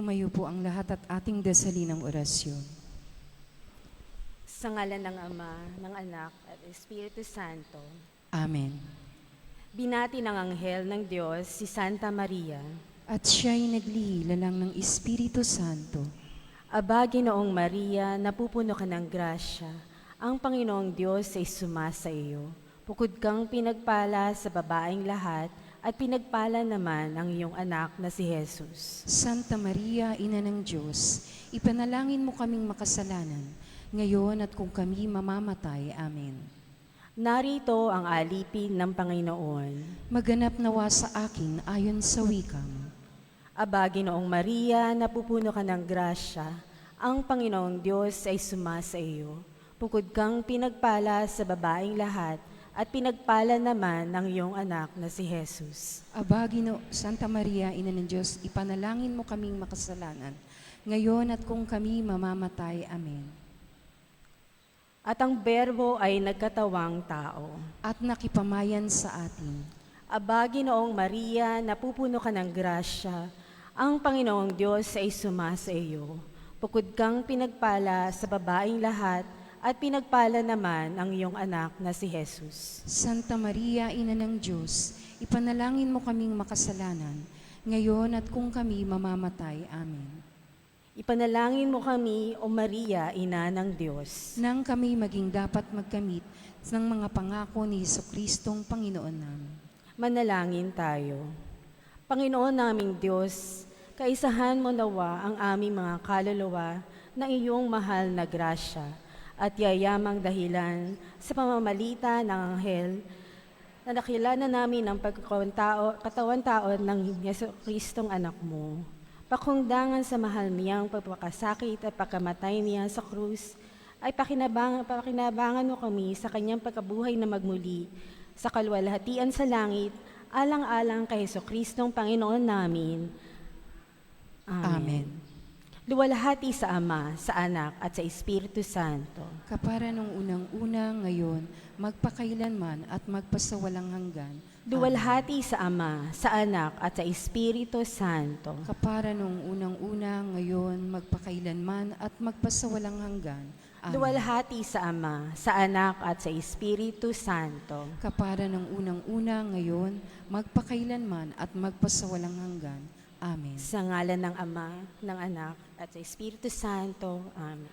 Tumayo po ang lahat at ating dasalin ng orasyon. Sa ngalan ng Ama, ng Anak, at Espiritu Santo. Amen. Binati ng anghel ng Diyos si Santa Maria. At siya'y naglihilalang ng Espiritu Santo. Aba, Ginoong Maria, napupuno ka ng grasya. Ang Panginoong Diyos ay sumasa iyo. Bukod kang pinagpala sa babaeng lahat, at pinagpala naman ang iyong anak na si Jesus. Santa Maria, Ina ng Diyos, ipanalangin mo kaming makasalanan, ngayon at kung kami mamamatay. Amen. Narito ang alipin ng Panginoon. Maganap nawa sa akin ayon sa wikang. Aba, Ginoong Maria, napupuno ka ng grasya. Ang Panginoong Diyos ay sumasa iyo. Bukod kang pinagpala sa babaeng lahat, at pinagpala naman ng iyong anak na si Jesus. Aba, Santa Maria, Ina ng Diyos, ipanalangin mo kaming makasalanan, ngayon at kung kami mamamatay. Amen. At ang Berbo ay nagkatawang tao. At nakipamayan sa atin. Aba, Ginoong Maria, napupuno ka ng grasya. Ang Panginoong Diyos ay sumasa iyo. Bukod kang pinagpala sa babaeng lahat, at pinagpala naman ang iyong anak na si Jesus. Santa Maria, Ina ng Diyos, ipanalangin mo kaming makasalanan, ngayon at kung kami mamamatay. Amen. Ipanalangin mo kami, O Maria, Ina ng Diyos. Nang kami maging dapat magkamit ng mga pangako ni Jesucristong Panginoon namin. Manalangin tayo. Panginoon naming Diyos, kaisahan mo nawa ang aming mga kaluluwa na iyong mahal na grasya, at yayamang dahilan sa pamamalita ng anghel na nakilala namin ang katawan-tao ng Jesucristong anak mo. Pakungdangan sa mahal niyang pagpakasakit at pagkamatay niya sa krus, ay pakinabangan mo kami sa kanyang pagkabuhay na magmuli, sa kaluwalhatian sa langit, alang-alang kay Jesucristong Panginoon namin. Amen. Luwalhati sa Ama, sa Anak, at sa Espiritu Santo. Kapara nung unang-una, ngayon, magpakailanman at magpasawalang hanggan. Luwalhati sa Ama, sa Anak, at sa Espiritu Santo. Kapara nung unang-una, ngayon, magpakailanman at magpasawalang hanggan. Amen. Luwalhati sa Ama, sa Anak, at sa Espiritu Santo. Kapara ng unang-una, ngayon, magpakailanman at magpasawalang hanggan. Amen. Sa ngalan ng Ama, ng Anak, at sa Espiritu Santo. Amen.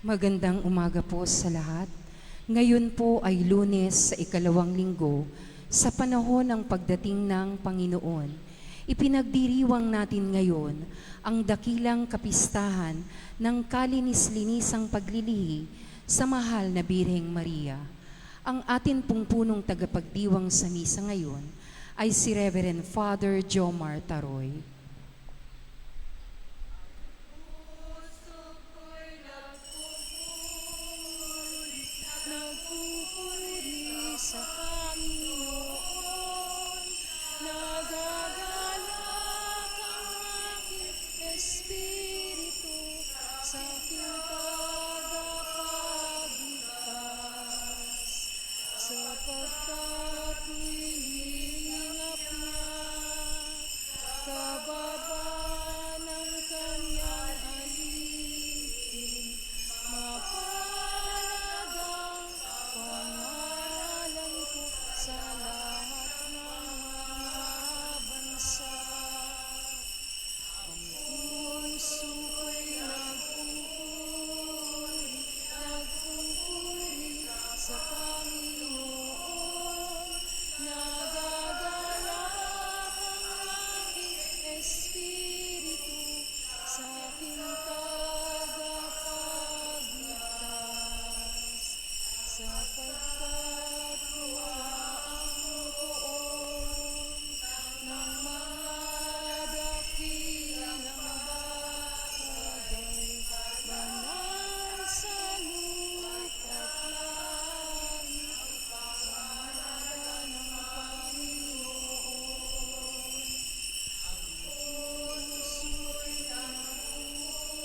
Magandang umaga po sa lahat. Ngayon po ay Lunes sa ikalawang linggo sa panahon ng pagdating ng Panginoon. Ipinagdiriwang natin ngayon ang dakilang kapistahan ng kalinis-linisang paglilihi sa mahal na Birheng Maria. Ang atin pong punong tagapagdiwang sa misa ngayon ay si Reverend Father Jomar Taroy. Nagpupuri sa Panginoon, nagagalak ang aking espiritu sa aking tagapagligtas, sapagkat nilingap niya kababa ng kanyang alipin, mapalagang pangalan ko sa lahat ng mga bansa. Ang puso ko'y nagpupuri sa Panginoon, nagagalak ang aking espiritu sa aking tagapagligtas, sapagkat gumawa ang poon ng mga dakilang bagay, banal sa lupa't langit, pangalan ng Panginoon. Ang puso'y nagpupuri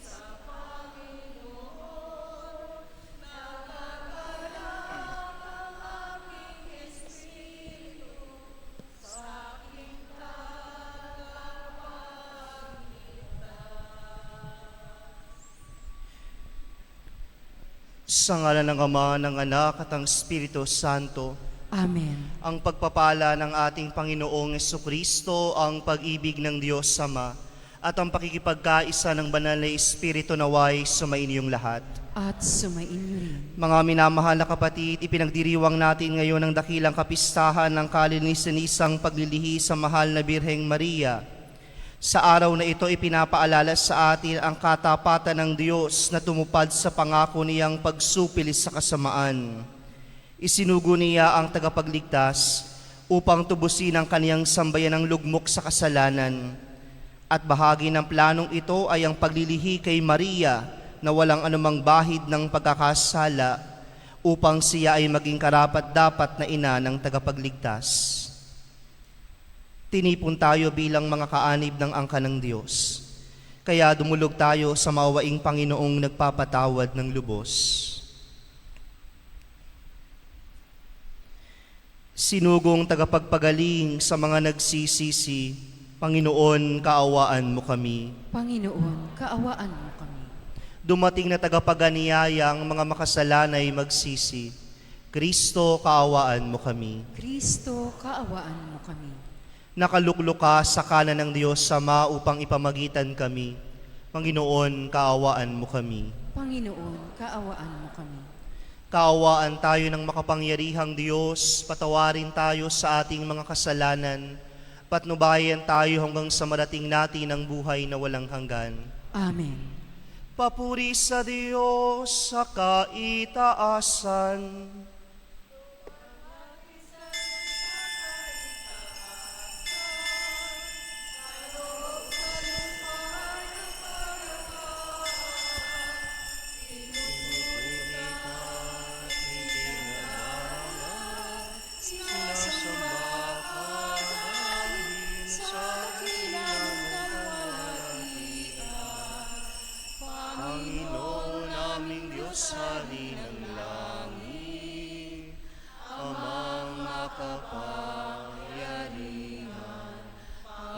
sa Panginoon, nagagalak ang aking espiritu sa aking tagapagligtas. Sa ngalan ng Ama, ng Anak at ng Espiritu Santo, Amen. ang pagpapala ng ating Panginoong Jesucristo, ang pag-ibig ng Diyos Ama, at ang pakikipagkaisa ng banal na Espiritu naway sumainyong lahat. At sumainyo rin. Mga minamahal na kapatid, ipinagdiriwang natin ngayon ang dakilang kapistahan ng kalinis-linisang paglilihi sa mahal na Birheng Maria. Sa araw na ito, ipinapaalala sa atin ang katapatan ng Diyos na tumupad sa pangako niyang pagsupilis sa kasamaan. Isinugo niya ang tagapagligtas upang tubusin ang kaniyang sambayan ng lugmok sa kasalanan. At bahagi ng planong ito ay ang paglilihi kay Maria na walang anumang bahid ng pagkakasala upang siya ay maging karapat-dapat na ina ng tagapagligtas. Tinipon tayo bilang mga kaanib ng angka ng Diyos. Kaya dumulog tayo sa mawaing Panginoong nagpapatawad ng lubos. Sinugong tagapagpagaling sa mga nagsisisi, Panginoon, kaawaan mo kami. Panginoon, kaawaan mo kami. Dumating na tagapaganiyayang mga makasalanay magsisi, Kristo, kaawaan mo kami. Kristo, kaawaan mo kami. Nakaluklok ka sa kanan ng Diyos Ama upang ipamagitan kami. Panginoon, kaawaan mo kami. Panginoon, kaawaan mo kami. Kaawaan tayo ng makapangyarihang Diyos, patawarin tayo sa ating mga kasalanan, patnubayan tayo hanggang sa marating natin ang buhay na walang hanggan. Amen. Papuri sa Diyos sa kaitaasan. Panginoon naming Diyos, hari ng langit, Amang makapangyarihan,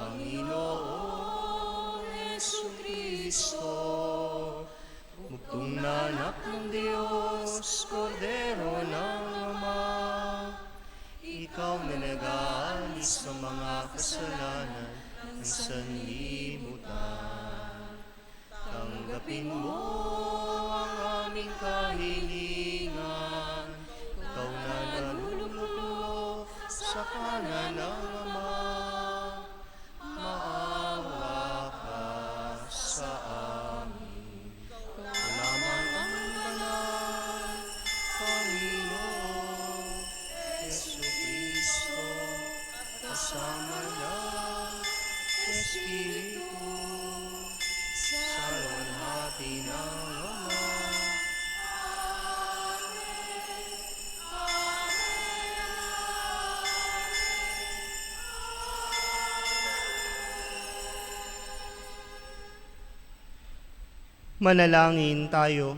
Panginoon Jesucristo, bugtong na anak ng Diyos, Kordero ng Ama, ikaw na nag-aalis sa mga kasalanan ng sanlibutan. Tanggapin mo ang aming kahilingan, ikaw na nalulugod sa kanan ng Ama, maawa ka sa amin. Ikaw lamang ang banal, Panginoon Jesucristo, kasama ng Espiritu, sa luwalhati ng Ama. Manalangin tayo.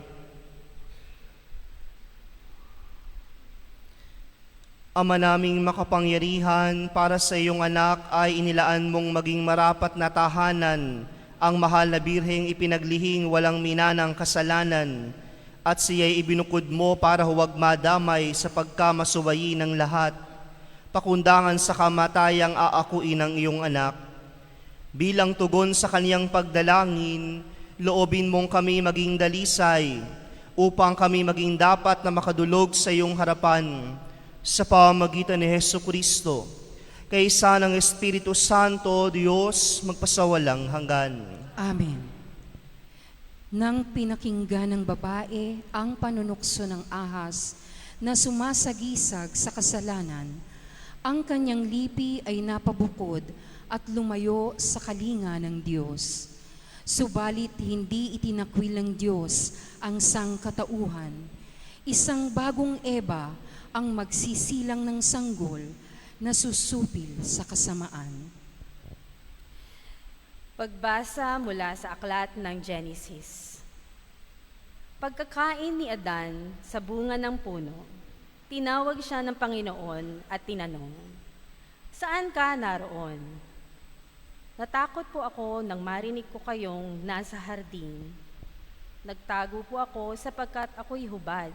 Ama naming makapangyarihan, para sa iyong anak ay inilaan mong maging marapat na tahanan ang mahal na birheng ipinaglihing walang minanang kasalanan, at siya'y ibinukod mo para huwag madamay sa pagkamasuwayi ng lahat, pakundangan sa kamatayang aakuin ng iyong anak. Bilang tugon sa kaniyang pagdalangin, loobin mong kami maging dalisay, upang kami maging dapat na makadulog sa iyong harapan, sa pamamagitan ni Jesucristo, kaysa ng Espiritu Santo, Diyos, magpasawalang hanggan. Amen. Nang pinakinggan ng babae ang panunukso ng ahas na sumasagisag sa kasalanan, ang kanyang lipi ay napabukod at lumayo sa kalinga ng Diyos. Subalit hindi itinakwil ng Diyos ang sangkatauhan. Isang bagong Eva ang magsisilang ng sanggol na susupil sa kasamaan. Pagbasa mula sa aklat ng Genesis. Pagkakain ni Adan sa bunga ng puno, tinawag siya ng Panginoon at tinanong, "Saan ka naroon?" "Natakot po ako nang marinig ko kayong nasa hardin. Nagtago po ako sapagkat ako'y hubad."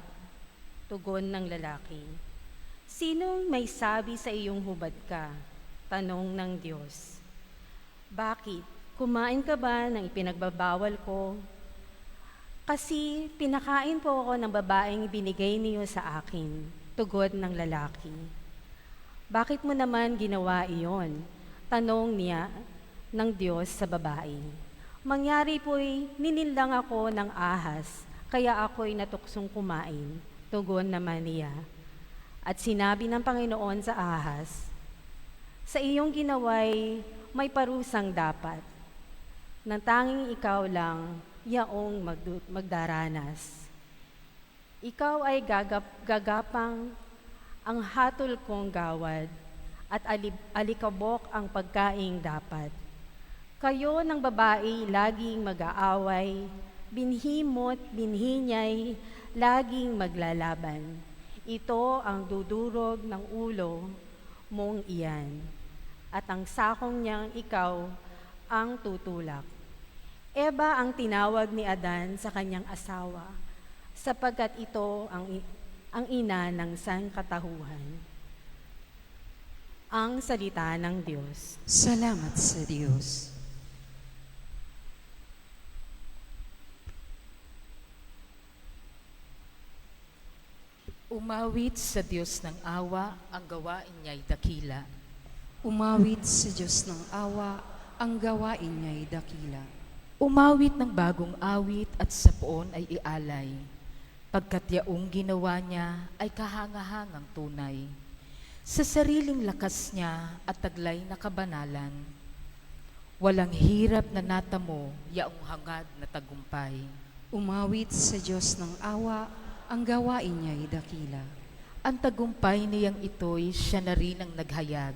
Tugon ng lalaki, "Sinong may sabi sa iyong hubad ka?" Tanong ng Diyos. "Bakit? Kumain ka ba ng ipinagbabawal ko? Kasi pinakain po ako ng babaeng binigay niyo sa akin." Tugon ng lalaki. "Bakit mo naman ginawa iyon?" Tanong niya ng Diyos sa babae. "Mangyari po'y nininlang ako ng ahas, kaya ako'y natuksong kumain." Tugon naman niya. At sinabi ng Panginoon sa Ahas, sa iyong ginaway may parusang dapat, nang tanging ikaw lang yaong magdaranas. Ikaw ay gagapang ang hatol kong gawad at alikabok ang pagkaing dapat. Kayo ng babae laging mag-aaway, binhi mo't binhi niya'y laging maglalaban. Ito ang dudurog ng ulo mong iyan, at ang sakong niyang ikaw ang tutulak. Eva ang tinawag ni Adan sa kanyang asawa, sapagkat ito ang ina ng sangkatahuhan. Ang salita ng Diyos. Salamat sa Diyos. Umawit sa Diyos ng awa, ang gawain niya'y dakila. Umawit sa Diyos ng awa, ang gawain niya'y dakila. Umawit ng bagong awit at sa poon ay ialay, pagkat yaong ginawa niya ay kahangahangang tunay. Sa sariling lakas niya at taglay na kabanalan, walang hirap na natamo yaong hangad na tagumpay. Umawit sa Diyos ng awa, ang gawain niya'y dakila. Ang tagumpay niyang ito'y siya na rin ang naghayag.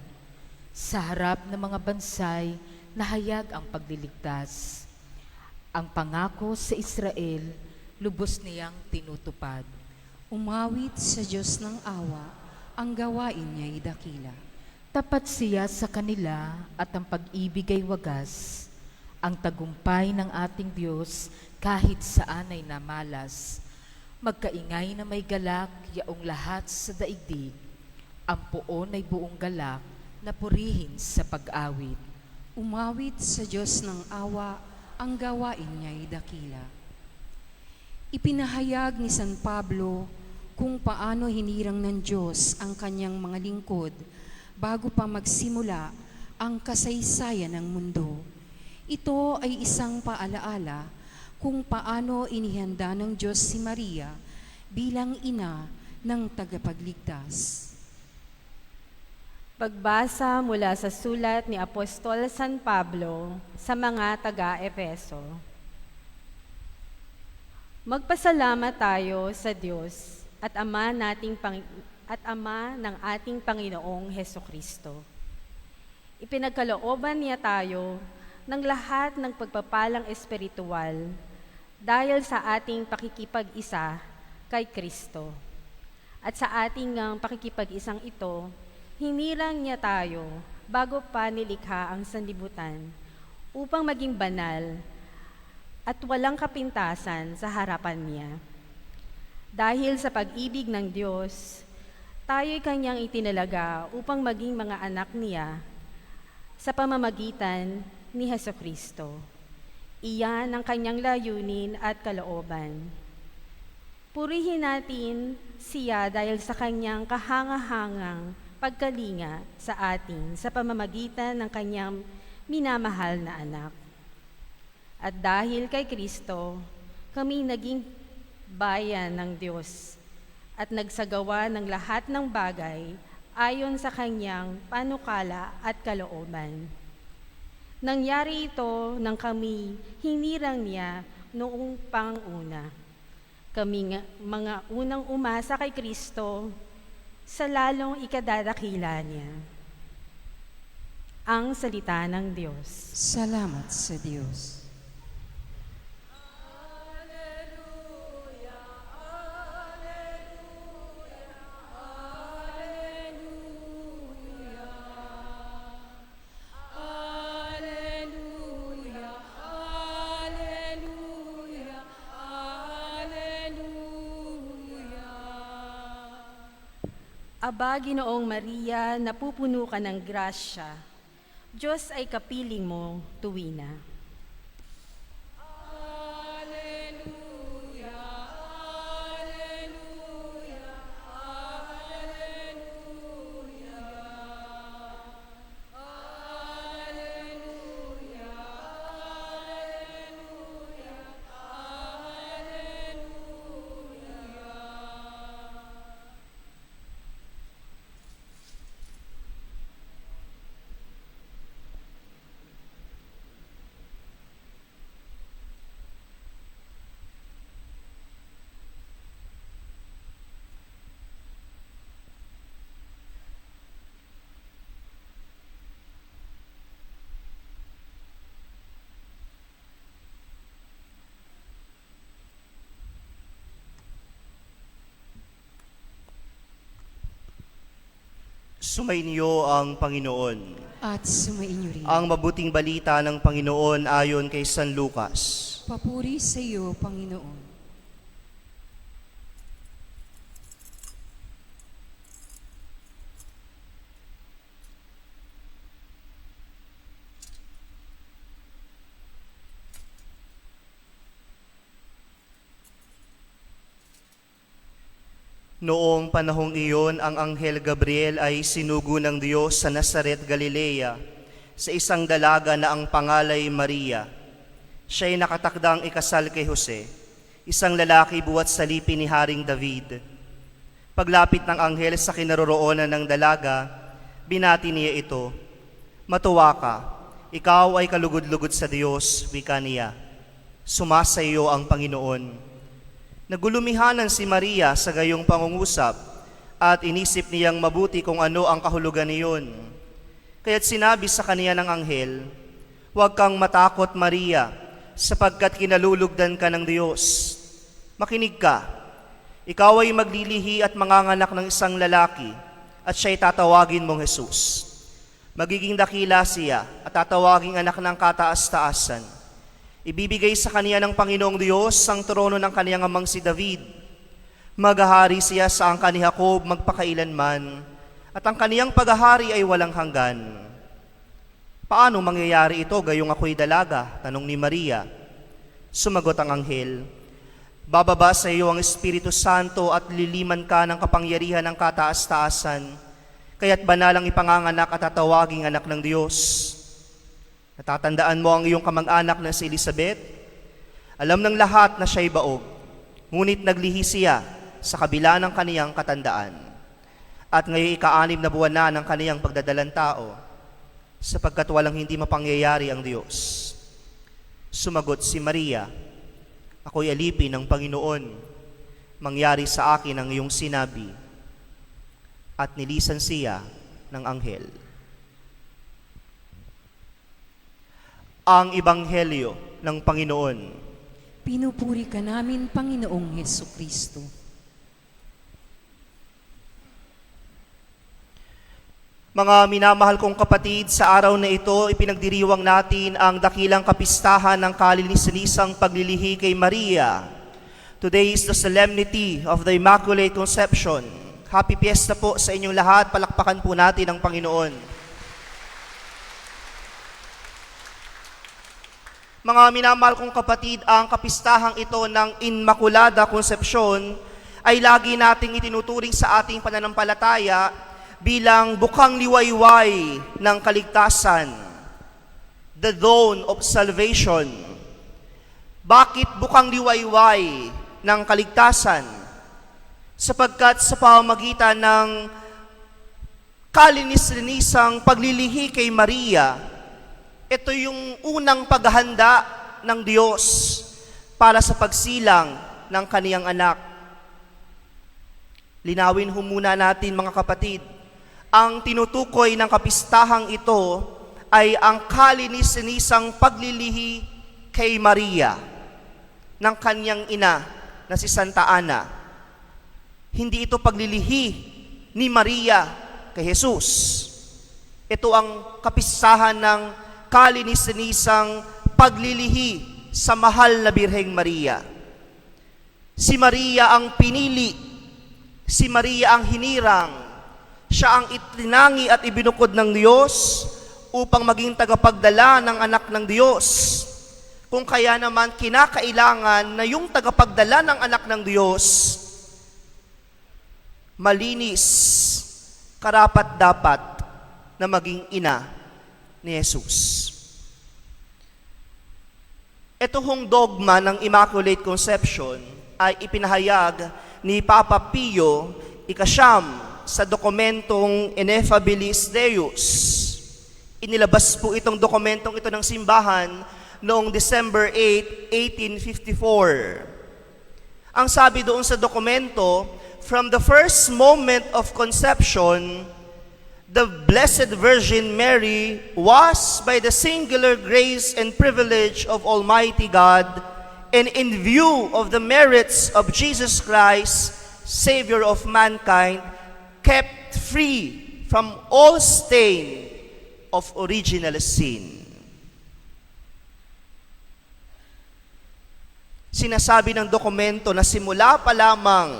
Sa harap ng mga bansay, nahayag ang pagliligtas. Ang pangako sa Israel, lubos niyang tinutupad. Umawit sa Diyos ng awa, ang gawain niya'y dakila. Tapat siya sa kanila at ang pag-ibig ay wagas. Ang tagumpay ng ating Diyos kahit saan ay namalas. Magkaingay na may galak yaong lahat sa daigdig. Ang poon ay buong galak na purihin sa pag-awit. Umawit sa Diyos ng awa, ang gawain niya'y dakila. Ipinahayag ni San Pablo kung paano hinirang ng Diyos ang kanyang mga lingkod bago pa magsimula ang kasaysayan ng mundo. Ito ay isang paalaala kung paano inihanda ng Diyos si Maria bilang ina ng tagapagligtas. Pagbasa mula sa sulat ni Apostol San Pablo sa mga taga-Efeso. Magpasalamat tayo sa Diyos at Ama ng ating Panginoong Hesukristo. Ipinagkalooban niya tayo ng lahat ng pagpapalang espiritual dahil sa ating pakikipag-isa kay Kristo. At sa ating pakikipag-isang ito, hinirang niya tayo bago pa nilikha ang sanlibutan upang maging banal at walang kapintasan sa harapan niya. Dahil sa pag-ibig ng Diyos, tayo'y kanyang itinalaga upang maging mga anak niya sa pamamagitan ni Hesukristo. Iyan ang kanyang layunin at kalooban. Purihin natin siya dahil sa kanyang kahangahangang pagkalinga sa atin sa pamamagitan ng kanyang minamahal na anak. At dahil kay Kristo, kami naging bayan ng Diyos at nagsagawa ng lahat ng bagay ayon sa kanyang panukala at kalooban. Nangyari ito nang kami hinirang niya noong panguna. Kami mga unang umasa kay Kristo sa lalong ikadadakila niya. Ang salita ng Diyos. Salamat sa Diyos. Aba, Ginoong Maria, napupuno ka ng grasya. Diyos ay kapiling mo, tuwina. Sumainyo ang Panginoon. At sumainyo rin. Ang mabuting balita ng Panginoon ayon kay San Lucas. Papuri sa iyo, Panginoon. Noong panahong iyon, ang Anghel Gabriel ay sinugo ng Diyos sa Nazaret, Galilea, sa isang dalaga na ang pangalay Maria. Siya ay nakatakdang ikasal kay Jose, isang lalaki buwat salipin ni Haring David. Paglapit ng anghel sa kinaroroonan ng dalaga, binati niya ito, "Matuwa ka, ikaw ay kalugod-lugod sa Diyos," wika niya. "Sumasa iyo ang Panginoon." Nagulumihanan si Maria sa gayong pangungusap at inisip niyang mabuti kung ano ang kahulugan niyon. Kaya't sinabi sa kaniya ng anghel, "Huwag kang matakot, Maria, sapagkat kinalulugdan ka ng Diyos. Makinig ka, ikaw ay maglilihi at manganganak ng isang lalaki at siya'y tatawagin mong Jesus. Magiging dakila siya at tatawaging anak ng kataas-taasan. Ibibigay sa kaniya ng Panginoong Diyos ang trono ng kaniyang amang si David. Maghahari siya sa angkan ni Jacob magpakailanman, at ang kaniyang paghahari ay walang hanggan." "Paano mangyayari ito gayong ako'y dalaga?" tanong ni Maria. Sumagot ang anghel, "Bababa sa iyo ang Espiritu Santo at liliman ka ng kapangyarihan ng kataas-taasan, kaya't banalang ipanganganak at tatawaging anak ng Diyos. Natatandaan mo ang iyong kamag-anak na si Elizabeth? Alam ng lahat na siya'y baog, ngunit naglihi siya sa kabila ng kaniyang katandaan. At ngayon ika-6 na buwan na ng kaniyang pagdadalang tao, sapagkat walang hindi mapangyayari ang Diyos." Sumagot si Maria, "Ako'y alipin ng Panginoon, mangyari sa akin ang iyong sinabi." At nilisan siya ng anghel. Ang Ebanghelyo ng Panginoon. Pinupuri ka namin, Panginoong Hesukristo. Mga minamahal kong kapatid, sa araw na ito, ipinagdiriwang natin ang dakilang kapistahan ng kalinisanisang paglilihi kay Maria. Today is the solemnity of the Immaculate Conception. Happy Fiesta po sa inyong lahat. Palakpakan po natin ang Panginoon. Mga minamahal kong kapatid, ang kapistahang ito ng Immaculada Concepcion ay lagi nating itinuturing sa ating pananampalataya bilang bukang liwayway ng kaligtasan, the dawn of salvation. Bakit bukang liwayway ng kaligtasan? Sapagkat sa pamamagitan ng kalinis-linisang paglilihi kay Maria, ito yung unang paghahanda ng Diyos para sa pagsilang ng kaniyang anak. Linawin ho muna natin, mga kapatid, ang tinutukoy ng kapistahang ito ay ang kalinis-linisang paglilihi kay Maria ng kaniyang ina na si Santa Ana. Hindi ito paglilihi ni Maria kay Jesus. Ito ang kapistahan ng kalinis-linisang paglilihi sa mahal na Birheng Maria. Si Maria ang pinili, si Maria ang hinirang, siya ang itinangi at ibinukod ng Diyos upang maging tagapagdala ng anak ng Diyos. Kung kaya naman kinakailangan na yung tagapagdala ng anak ng Diyos malinis, karapat-dapat na maging ina ni Jesus. Ito hong dogma ng Immaculate Conception ay ipinahayag ni Papa Pio ika-9 sa dokumentong Ineffabilis Deus. Inilabas po itong dokumentong ito ng simbahan noong December 8, 1854. Ang sabi doon sa dokumento, from the first moment of conception, the Blessed Virgin Mary was, by the singular grace and privilege of Almighty God, and in view of the merits of Jesus Christ, Savior of mankind, kept free from all stain of original sin. Sinasabi ng dokumento na simula pa lamang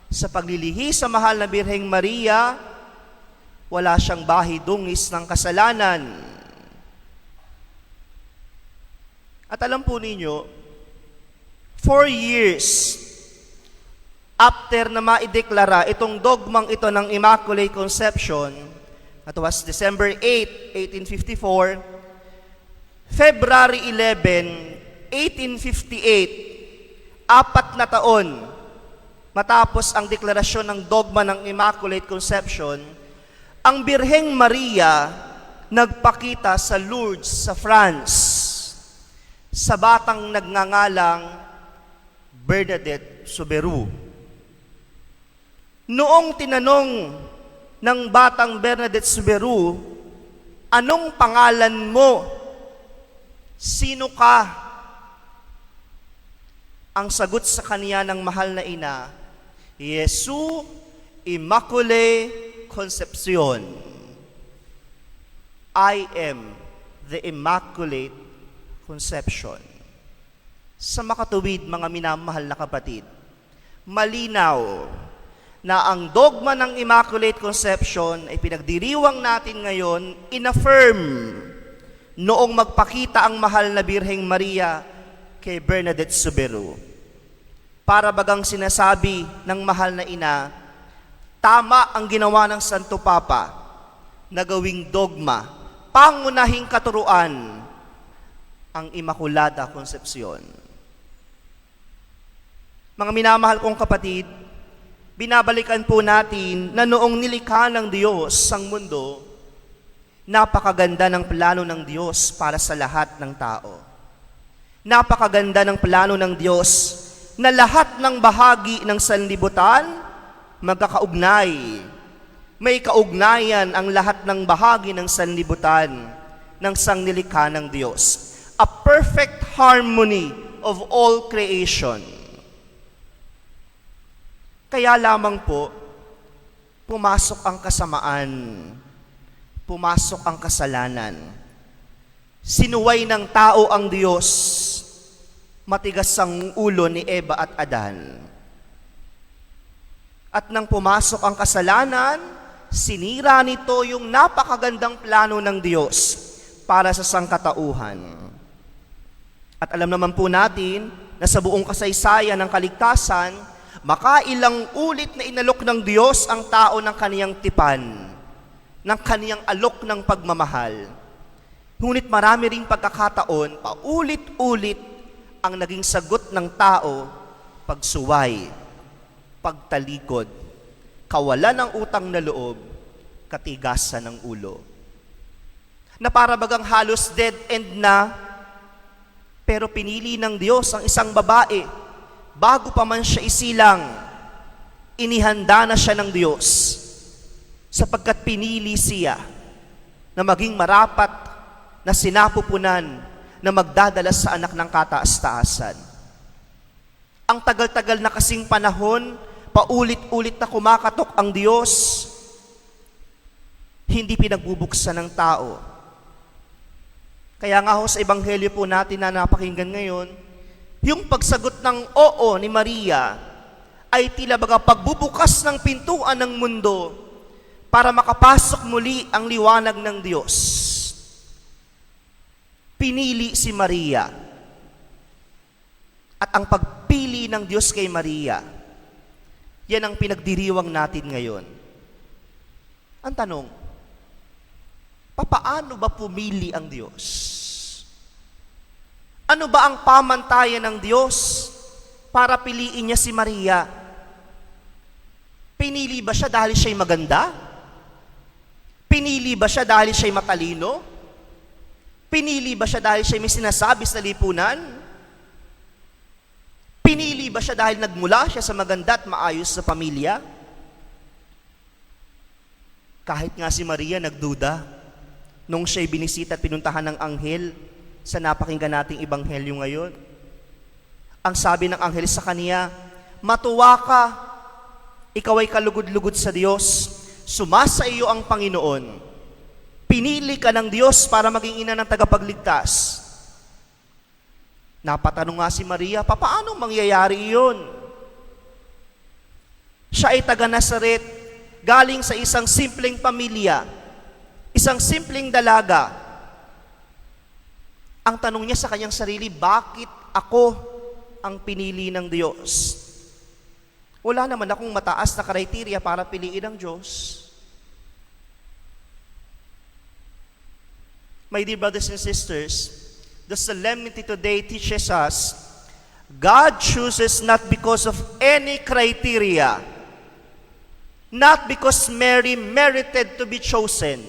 sa paglilihi sa mahal na Birheng Maria, wala siyang bahidungis ng kasalanan. At alam po ninyo, 4 years after na maideklara itong dogmang ito ng Immaculate Conception, that was December 8, 1854, February 11, 1858, 4 na taon matapos ang deklarasyon ng dogma ng Immaculate Conception, ang Birheng Maria nagpakita sa Lourdes, sa France, sa batang nagngangalang Bernadette Soberud. Noong tinanong ng batang Bernadette Soberud, anong pangalan mo? Sino ka? Ang sagot sa kaniya ng mahal na ina, Jesu Immaculate Concepcion. I am the Immaculate Conception. Sa makatuwid, mga minamahal na kapatid, malinaw na ang dogma ng Immaculate Conception ay pinagdiriwang natin ngayon, inaffirm noong magpakita ang mahal na Birheng Maria kay Bernadette Soberud. Para bagang sinasabi ng mahal na ina, tama ang ginawa ng Santo Papa na gawing dogma, pangunahing katuruan, ang Immaculada Concepcion. Mga minamahal kong kapatid, binabalikan po natin na noong nilikha ng Diyos ang mundo, napakaganda ng plano ng Diyos para sa lahat ng tao. Napakaganda ng plano ng Diyos na lahat ng bahagi ng sanlibutan magkakaugnay. May kaugnayan ang lahat ng bahagi ng sanlibutan ng sangnilikha ng Diyos. A perfect harmony of all creation. Kaya lamang po, pumasok ang kasamaan, pumasok ang kasalanan. Sinuway ng tao ang Diyos, matigas ang ulo ni Eva at Adan. At nang pumasok ang kasalanan, sinira nito yung napakagandang plano ng Diyos para sa sangkatauhan. At alam naman po natin na sa buong kasaysayan ng kaligtasan, makailang ulit na inalok ng Diyos ang tao ng kaniyang tipan, ng kaniyang alok ng pagmamahal. Ngunit marami ring pagkakataon, paulit-ulit ang naging sagot ng tao, pagsuway, pagtalikod, kawalan ng utang na loob, katigasan ng ulo. Na para bagang halos dead end na, pero pinili ng Diyos ang isang babae, bago pa man siya isilang, inihanda na siya ng Diyos, sapagkat pinili siya na maging marapat na sinapupunan na magdadala sa anak ng kataas-taasan. Ang tagal-tagal na kasing panahon, paulit-ulit na kumakatok ang Diyos, hindi pinagbubuksan ng tao. Kaya nga ho sa ebanghelyo po natin na napakinggan ngayon, yung pagsagot ng oo ni Maria ay tila baga pagbubukas ng pintuan ng mundo para makapasok muli ang liwanag ng Diyos. Pinili si Maria. At ang pagpili ng Diyos kay Maria, yan ang pinagdiriwang natin ngayon. Ang tanong, papaano ba pumili ang Diyos? Ano ba ang pamantayan ng Diyos para piliin niya si Maria? Pinili ba siya dahil siya'y maganda? Pinili ba siya dahil siya'y matalino? Pinili ba siya dahil siya'y may sinasabi sa lipunan? Pinili ba siya dahil nagmula siya sa maganda at maayos sa pamilya? Kahit nga si Maria nagduda nung siya'y binisita at pinuntahan ng anghel sa napakinggan nating ebanghelyo ngayon. Ang sabi ng anghel sa kaniya, matuwa ka, ikaw ay kalugod-lugod sa Diyos, sumasa iyo ang Panginoon. Pinili ka ng Diyos para maging ina ng tagapagligtas. Napatanong nga si Maria, paano mangyayari iyon? Siya ay taga Nazaret, galing sa isang simpleng pamilya, isang simpleng dalaga. Ang tanong niya sa kanyang sarili, bakit ako ang pinili ng Diyos? Wala naman akong mataas na kriteria para piliin ng Diyos. My dear brothers and sisters, the solemnity today teaches us God chooses not because of any criteria, not because Mary merited to be chosen,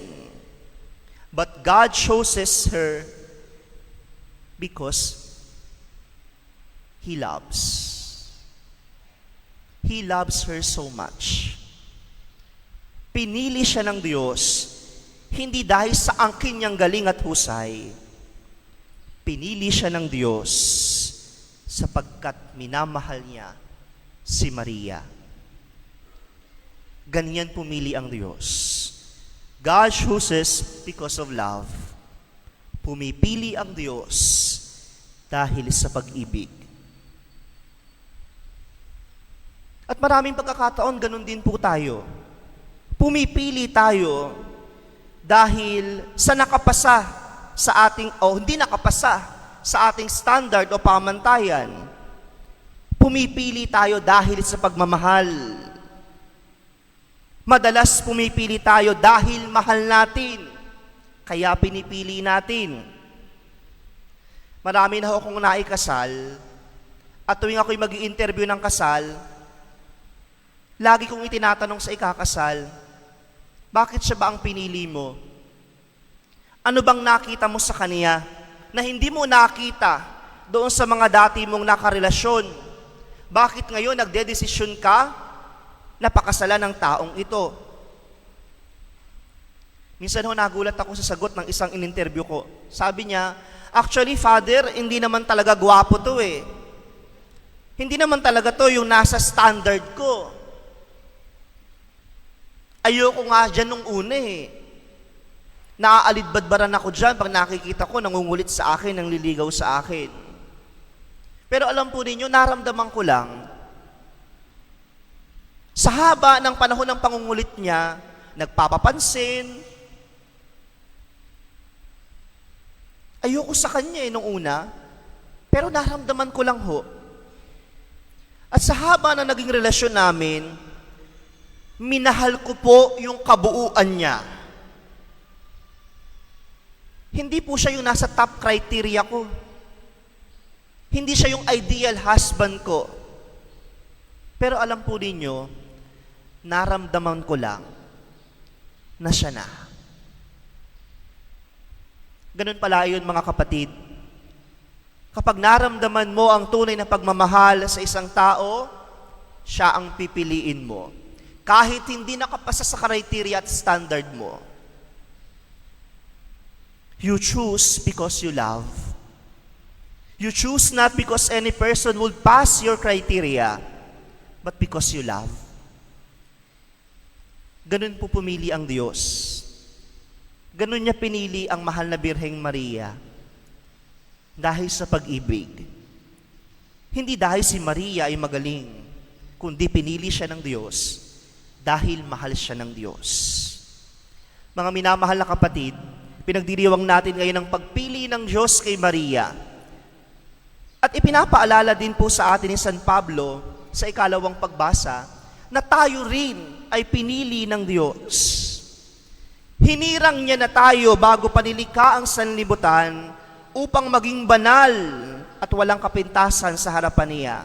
but God chooses her because He loves. He loves her so much. Pinili siya ng Diyos, hindi dahil sa angkin niyang galing at husay. Pinili siya ng Diyos sapagkat minamahal niya si Maria. Ganyan pumili ang Diyos. God chooses because of love. Pumipili ang Diyos dahil sa pag-ibig. At maraming pagkakataon, ganun din po tayo. Pumipili tayo dahil sa nakapasa sa ating, hindi nakapasa sa ating standard o pamantayan. Pumipili tayo dahil sa pagmamahal. Madalas pumipili tayo dahil mahal natin, kaya pinipili natin. Marami na akong naikasal, at tuwing ako'y mag-i-interview ng kasal, lagi kong itinatanong sa ikakasal, bakit siya ba ang pinili mo? Ano bang nakita mo sa kanya na hindi mo nakita doon sa mga dati mong nakarelasyon? Bakit ngayon nagdedesisyon ka na pakasalan ng taong ito? Minsan nagulat ako sa sagot ng isang in-interview ko. Sabi niya, actually, Father, hindi naman talaga gwapo to eh. Hindi naman talaga to yung nasa standard ko. Ayoko nga dyan nung una eh. Naaalidbadbaran ako dyan pag nakikita ko nangungulit sa akin, nangliligaw sa akin. Pero alam po ninyo, naramdaman ko lang, sa haba ng panahon ng pangungulit niya, nagpapapansin. Ayoko sa kanya nung una, pero naramdaman ko lang ho. At sa haba na naging relasyon namin, minahal ko po yung kabuuan niya. Hindi po siya yung nasa top criteria ko. Hindi siya yung ideal husband ko. Pero alam po ninyo, naramdaman ko lang na siya na. Ganun pala yun mga kapatid. Kapag naramdaman mo ang tunay na pagmamahal sa isang tao, siya ang pipiliin mo. Kahit hindi nakapasa sa criteria at standard mo. You choose because you love. You choose not because any person would pass your criteria, but because you love. Ganun po pumili ang Diyos. Ganun niya pinili ang mahal na Birheng Maria. Dahil sa pag-ibig. Hindi dahil si Maria ay magaling, kundi pinili siya ng Diyos dahil mahal siya ng Diyos. Mga minamahal na kapatid, pinagdiriwang natin ngayon ang pagpili ng Diyos kay Maria. At ipinapaalala din po sa atin ni San Pablo sa ikalawang pagbasa na tayo rin ay pinili ng Diyos. Hinirang niya na tayo bago panilikha ang sanlibutan upang maging banal at walang kapintasan sa harapan niya.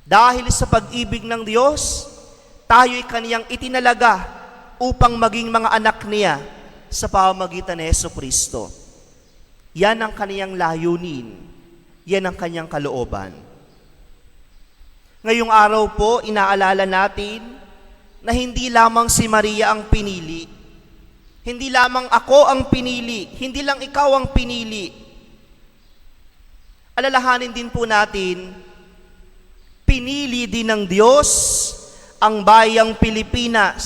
Dahil sa pag-ibig ng Diyos, tayo'y kaniyang itinalaga upang maging mga anak niya sa pamamagitan ni Jesucristo. Yan ang kaniyang layunin. Yan ang kaniyang kalooban. Ngayong araw po, inaalala natin na hindi lamang si Maria ang pinili. Hindi lamang ako ang pinili. Hindi lang ikaw ang pinili. Alalahanin din po natin, pinili din ng Diyos ang bayang Pilipinas.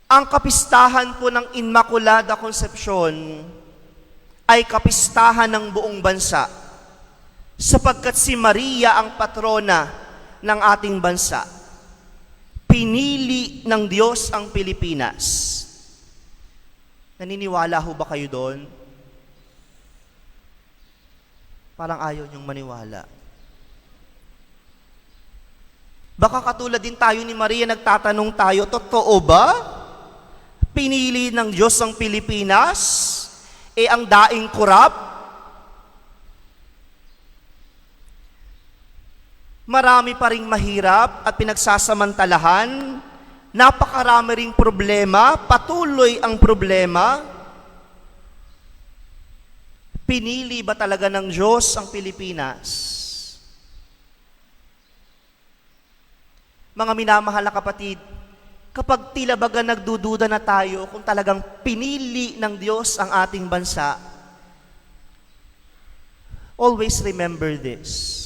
Ang kapistahan po ng Immaculada Concepcion ay kapistahan ng buong bansa sapagkat si Maria ang patrona ng ating bansa. Pinili ng Diyos ang Pilipinas. Naniniwala ho ba kayo doon? Parang ayaw niyong maniwala. Baka katulad din tayo ni Maria, nagtatanong tayo, totoo ba? Pinili ng Diyos ang Pilipinas? Ang daing kurap? Marami pa ring mahirap at pinagsasamantalahan. Napakarami ring problema, patuloy ang problema. Pinili ba talaga ng Diyos ang Pilipinas? Mga minamahal na kapatid, kapag tila baga nagdududa na tayo kung talagang pinili ng Diyos ang ating bansa, always remember this.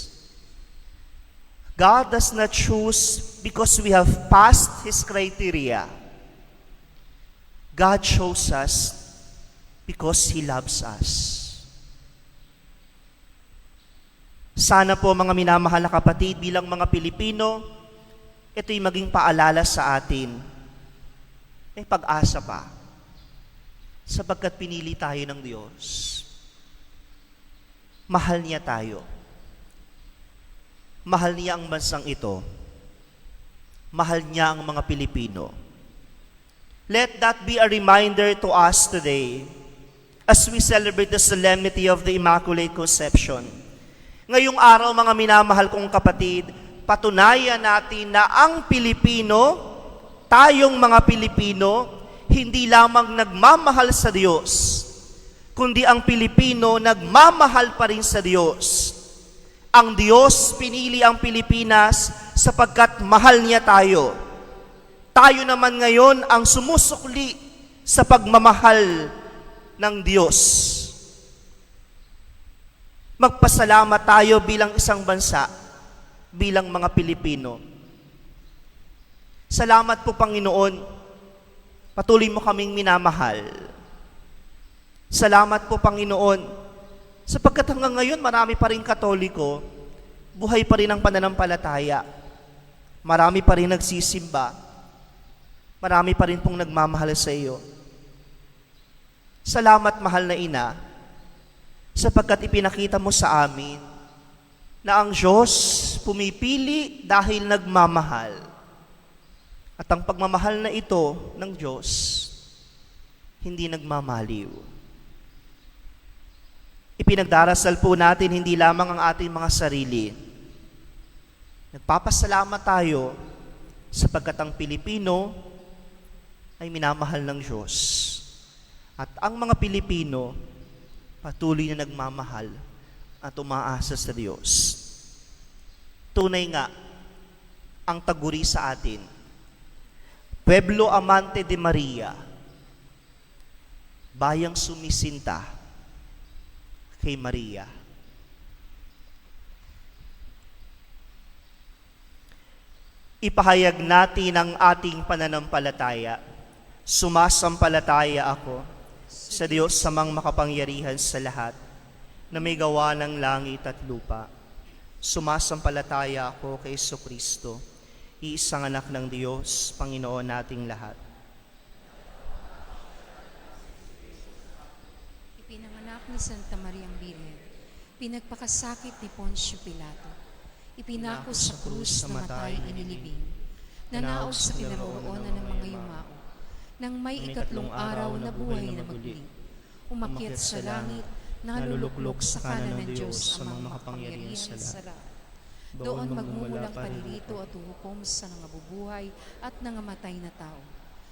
God does not choose because we have passed His criteria. God chose us because He loves us. Sana po mga minamahal na kapatid, bilang mga Pilipino, ito'y maging paalala sa atin. May pag-asa pa. Sapagkat pinili tayo ng Diyos. Mahal niya tayo. Mahal niya ang bansang ito. Mahal niya ang mga Pilipino. Let that be a reminder to us today as we celebrate the solemnity of the Immaculate Conception. Ngayong araw, mga minamahal kong kapatid, patunayan natin na ang Pilipino, tayong mga Pilipino, hindi lamang nagmamahal sa Diyos, kundi ang Pilipino nagmamahal pa rin sa Diyos. Ang Diyos pinili ang Pilipinas sapagkat mahal niya tayo. Tayo naman ngayon ang sumusukli sa pagmamahal ng Diyos. Magpasalamat tayo bilang isang bansa, bilang mga Pilipino. Salamat po, Panginoon. Patuloy mo kaming minamahal. Salamat po, Panginoon, sapagkat hanggang ngayon marami pa rin Katoliko, buhay pa rin ang pananampalataya. Marami pa rin nagsisimba. Marami pa rin pong nagmamahal sa iyo. Salamat, mahal na Ina, sapagkat ipinakita mo sa amin na ang Diyos pumipili dahil nagmamahal. At ang pagmamahal na ito ng Diyos, hindi nagmamaliw. Ipinagdarasal po natin hindi lamang ang ating mga sarili. Nagpapasalamat tayo sapagkat ang Pilipino ay minamahal ng Diyos. At ang mga Pilipino patuloy na nagmamahal at umaasa sa Diyos. Tunay nga ang taguri sa atin. Pueblo amante de Maria, bayang sumisinta kay Maria. Ipahayag natin ang ating pananampalataya. Sumasampalataya ako sa Diyos samang makapangyarihan sa lahat, na may gawa ng langit at lupa. Sumasampalataya ako kay Jesucristo, iisang anak ng Diyos, Panginoon nating lahat. Ipinanganak ni Santa Mariang Birhen, pinagpakasakit ni Poncio Pilato, ipinako sa krus na matay inilibing, nanaog sa pinaroroonan ng mga yumao, nang may ikatlong araw na buhay na maguli, umakyat sa langit, naluluklok sa kanan ng Diyos ang mga makapangyarihan sa lahat. Doon magmumulang palilito at uhukom sa nangabubuhay at nangamatay na tao.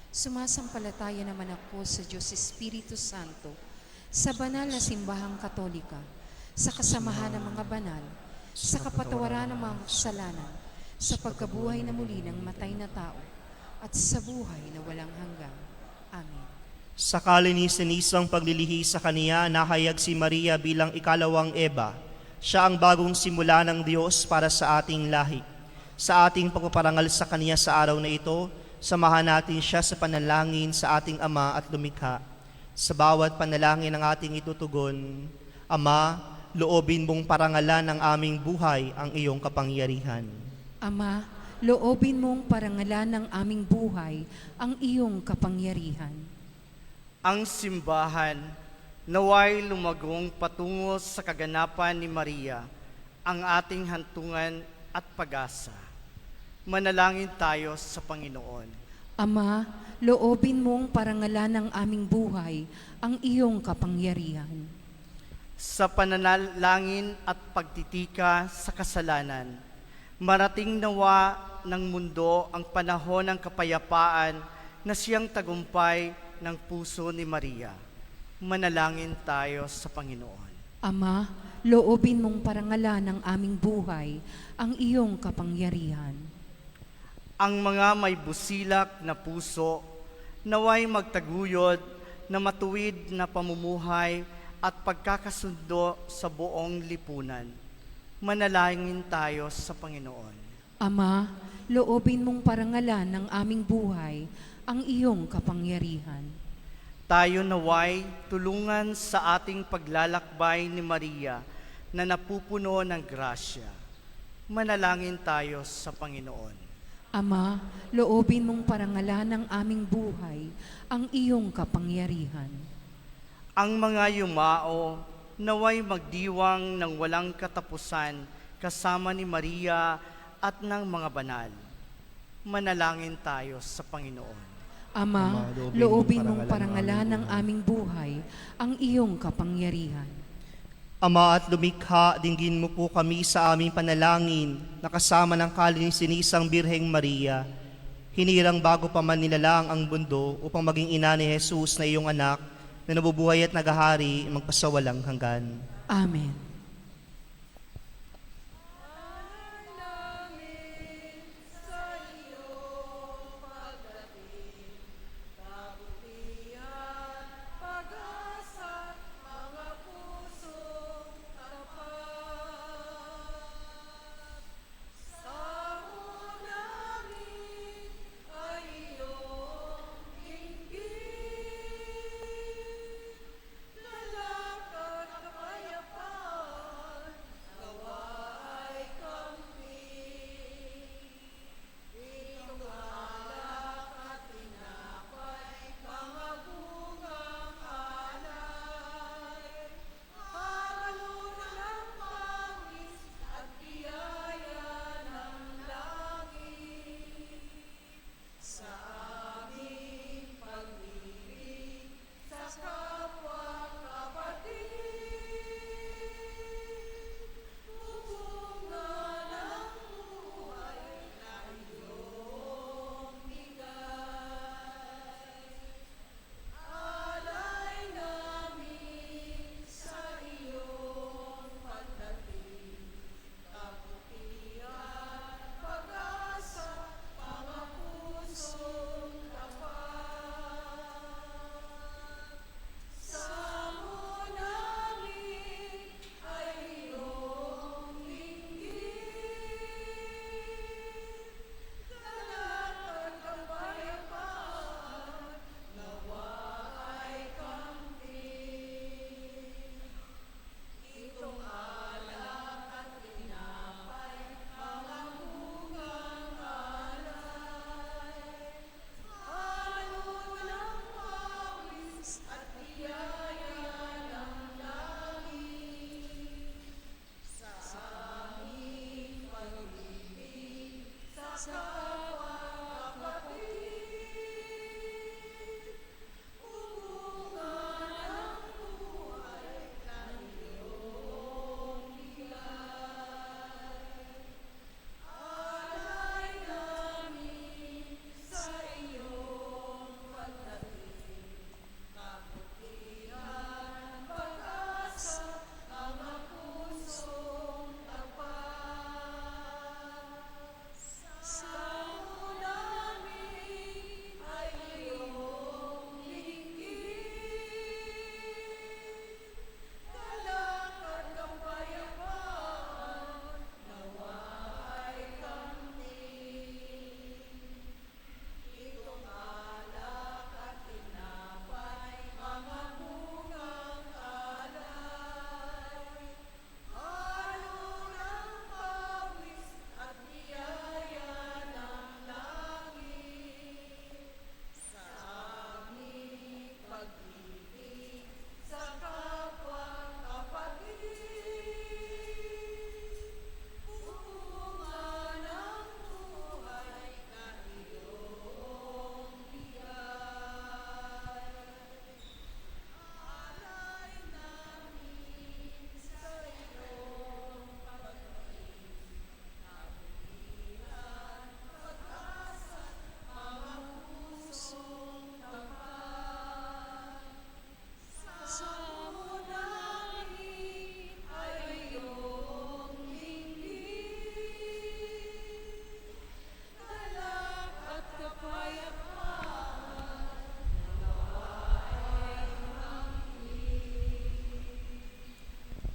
Sumasampalataya naman ako sa Diyos Espiritu Santo, sa banal na simbahang Katolika, sa kasamahan ng mga banal, sa kapatawaran ng mga kasalanan, sa pagkabuhay na muli ng matay na tao, at sa buhay na walang hanggan. Amen. Sa kalinisan-isang paglilihi sa Kaniya, nahayag si Maria bilang ikalawang Eva. Siya ang bagong simula ng Diyos para sa ating lahi. Sa ating pagpaparangal sa Kaniya sa araw na ito, samahan natin siya sa panalangin sa ating Ama at Lumikha. Sa bawat panalangin ng ating itutugon, Ama, loobin mong parangalan ng aming buhay ang iyong kapangyarihan. Ama, loobin mong parangalan ng aming buhay ang iyong kapangyarihan. Ang simbahan naway lumagong patungo sa kaganapan ni Maria, ang ating hantungan at pag-asa. Manalangin tayo sa Panginoon. Ama, loobin mong parangalan ng aming buhay ang iyong kapangyarihan. Sa pananalangin at pagtitika sa kasalanan, marating nawa ng mundo ang panahon ng kapayapaan na siyang tagumpay ng puso ni Maria. Manalangin tayo sa Panginoon. Ama, loobin mong parangalan ng aming buhay ang iyong kapangyarihan. Ang mga may busilak na puso, naway magtaguyod na matuwid na pamumuhay at pagkakasundo sa buong lipunan. Manalangin tayo sa Panginoon. Ama, loobin mong parangalan ng aming buhay ang iyong kapangyarihan. Tayo naway tulungan sa ating paglalakbay ni Maria na napupuno ng grasya. Manalangin tayo sa Panginoon. Ama, loobin mong parangalan ng aming buhay ang iyong kapangyarihan. Ang mga yumao naway magdiwang ng walang katapusan kasama ni Maria at ng mga banal. Manalangin tayo sa Panginoon. Ama, loobin mong parangalan ng aming buhay ang iyong kapangyarihan. Ama at Lumikha, dinggin mo po kami sa aming panalangin na kasama ng kalinisanisang Birheng Maria, hinirang bago pa man nilalang ang mundo upang maging ina ni Jesus na iyong anak na nabubuhay at naghahari magpasawalang hanggan. Amen. Namin sa iyong pagdating, kabutihan, pag-asa, mga pusong tapat. Sa namin ay iyong inggit, lalakad kapayapaan.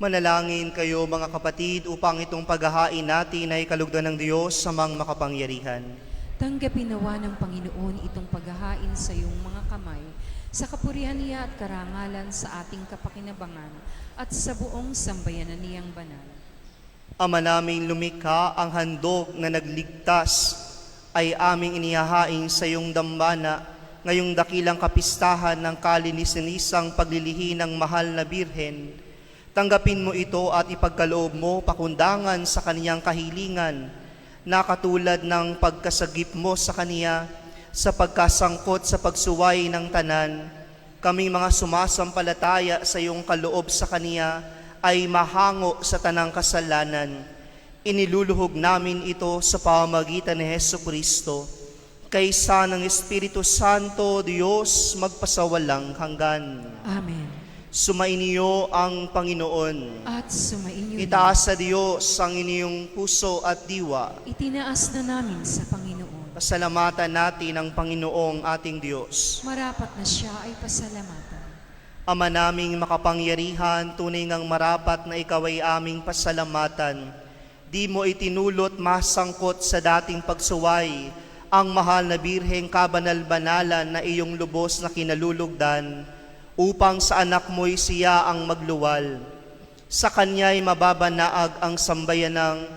Manalangin kayo mga kapatid upang itong paghahain natin ay kalugdan ng Diyos sa mga makapangyarihan. Tanggapin nawa ng Panginoon itong paghahain sa iyong mga kamay, sa kapurihan niya at karangalan sa ating kapakinabangan at sa buong sambayanan niyang banal. Ama naming lumikha, ang handog na nagligtas ay aming inihahain sa iyong dambana ngayong dakilang kapistahan ng kalinisanisang paglilihi ng mahal na Birhen. Tanggapin mo ito at ipagkaloob mo pakundangan sa kaniyang kahilingan na katulad ng pagkasagip mo sa kaniya sa pagkasangkot sa pagsuway ng tanan. Kaming mga sumasampalataya sa iyong kaloob sa kaniya ay mahango sa tanang kasalanan. Iniluluhog namin ito sa pamamagitan ni Hesukristo. Kaysa ng Espiritu Santo, Diyos magpasawalang hanggan. Amen. Sumainiyo ang Panginoon. At sumainyo Itaas sa Diyos ang inyong puso at diwa. itinaas na namin sa Panginoon. Pasalamatan natin ang Panginoong ating Diyos. Marapat na siya ay pasalamatan. Ama naming makapangyarihan, tunay ngang marapat na ikaw ay aming pasalamatan. Di mo itinulot masangkot sa dating pagsuway ang mahal na Birheng kabanal-banalan na iyong lubos na kinalulugdan upang sa anak mo'y siya ang magluwal. Sa kanya'y mababanaag ang sambayanang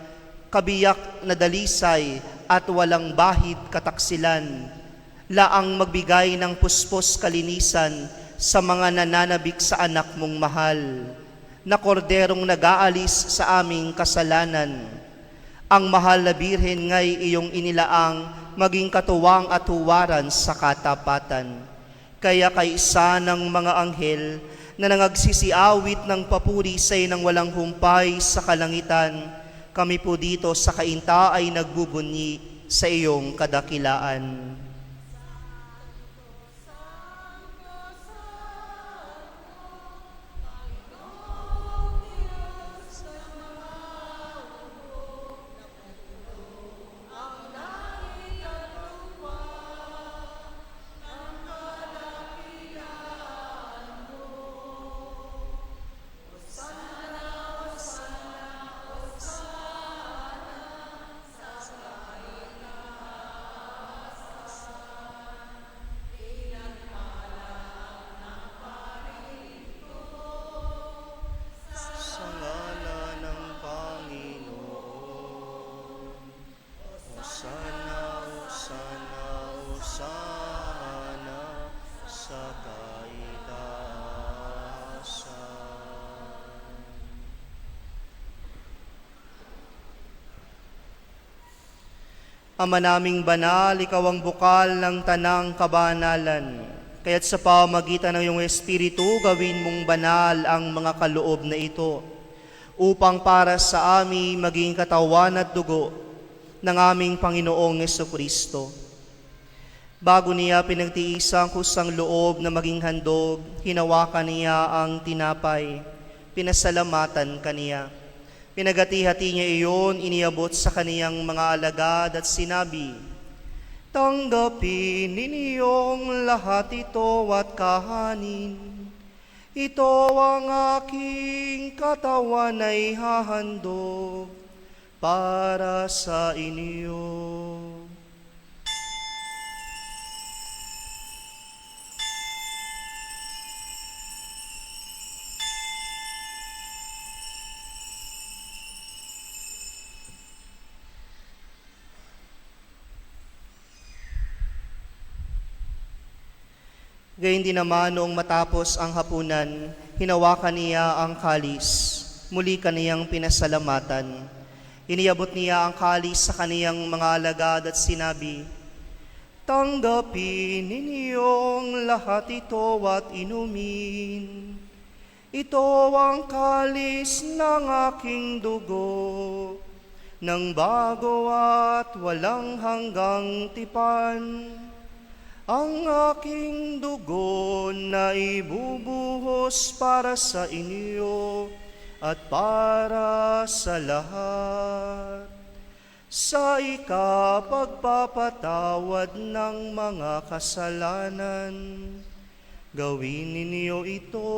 kabiyak na dalisay at walang bahid kataksilan. Laang magbigay ng puspos kalinisan sa mga nananabik sa anak mong mahal, na korderong nag-aalis sa aming kasalanan. Ang mahal na Birhen nga'y iyong inilaang maging katuwang at huwaran sa katapatan. Kaya kaisa ng mga anghel na nangagsisiawit ng papuri sa ng walang humpay sa kalangitan, kami po dito sa kainta ay nagbubunyi sa iyong kadakilaan. Ama naming banal, ikaw ang bukal ng tanang kabanalan. Kaya't sa pamamagitan ng iyong Espiritu, gawin mong banal ang mga kaloob na ito, upang para sa amin maging katawan at dugo ng aming Panginoong Jesucristo. Bago niya pinagtiis ang kusang loob na maging handog, hinawakan niya ang tinapay, pinasalamatan kaniya. Pinagati-hati niya iyon, iniabot sa kaniyang mga alagad at sinabi, "Tanggapin ninyong lahat ito at kahanin. Ito ang aking katawan ay hahandog para sa inyo." Gayun din naman noong matapos ang hapunan, hinawakan niya ang kalis, muli kaniyang pinasalamatan. Iniabot niya ang kalis sa kaniyang mga alagad at sinabi, "Tanggapin ninyong lahat ito at inumin. Ito ang kalis ng aking dugo, ng bago at walang hanggang tipan. Ang aking dugo na ibubuhos para sa inyo at para sa lahat, sa ikapagpapatawad ng mga kasalanan. Gawin ninyo ito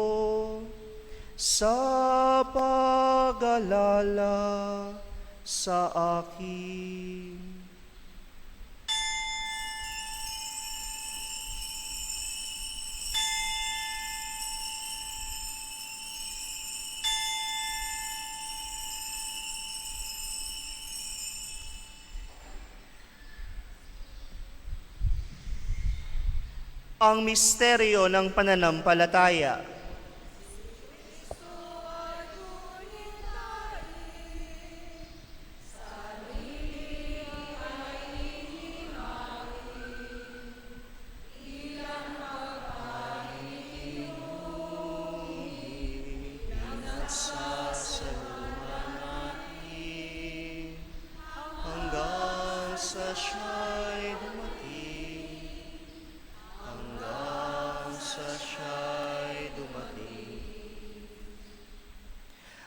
sa pag-alala sa akin. Ang misteryo ng pananampalataya. Hanggang sa siya'y dumating, hanggang sa siya'y dumating.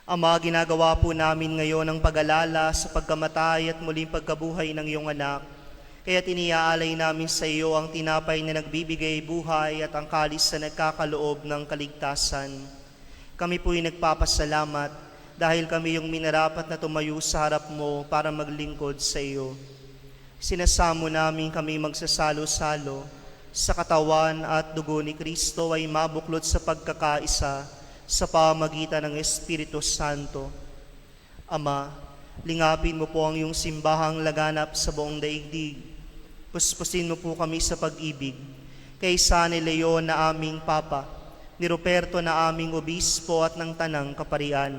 Ama, ginagawa po namin ngayon ang pag-alala sa pagkamatay at muling pagkabuhay ng iyong anak. Kaya iniaalay namin sa iyo ang tinapay na nagbibigay buhay at ang kalis na nagkakaloob ng kaligtasan. Kami po'y nagpapasalamat dahil kami yung minarapat na tumayo sa harap mo para maglingkod sa iyo. Sinasamo namin kami magsasalo-salo sa katawan at dugo ni Kristo ay mabuklod sa pagkakaisa sa pamagitan ng Espiritu Santo. Ama, lingapin mo po ang iyong simbahang laganap sa buong daigdig. Puspusin mo po kami sa pag-ibig kay San Leon na aming Papa, ni Ruperto na aming Obispo at ng Tanang Kaparian.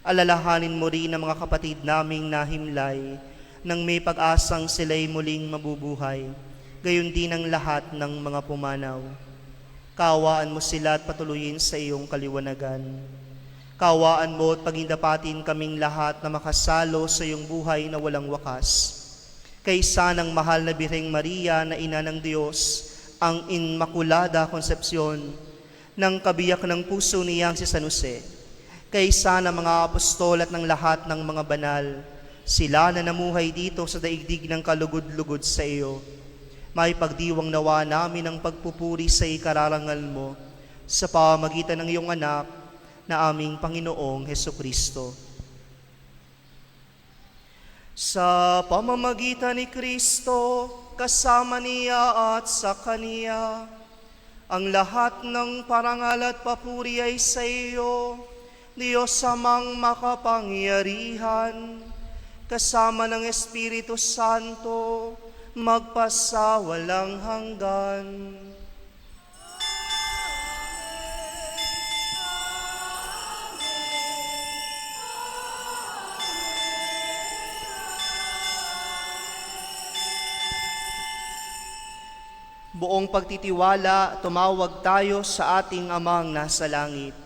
Alalahanin mo rin ang mga kapatid naming nahimlay nang may pag-asang sila'y muling mabubuhay, gayon din ang lahat ng mga pumanaw. Kaawaan mo sila at patuloyin sa iyong kaliwanagan. Kaawaan mo at pagindapatin kaming lahat na makasalo sa iyong buhay na walang wakas. Kaysa ng mahal na Birheng Maria na Ina ng Diyos, ang Inmakulada Konsepsyon, ng kabiyak ng puso niyang si San Jose, kaysa ng mga apostol at ng lahat ng mga banal, sila na namuhay dito sa daigdig ng kalugod-lugod sa iyo. May pagdiwang nawa namin ang pagpupuri sa ikararangal mo sa pamagitan ng iyong anak na aming Panginoong Hesukristo. Sa pamamagitan ni Kristo, kasama niya at sa Kaniya, ang lahat ng parangal at papuri ay sa iyo, Diyos Amang makapangyarihan, kasama ng Espiritu Santo, magpasawalang hanggan. Buong pagtitiwala, tumawag tayo sa ating Amang nasa langit.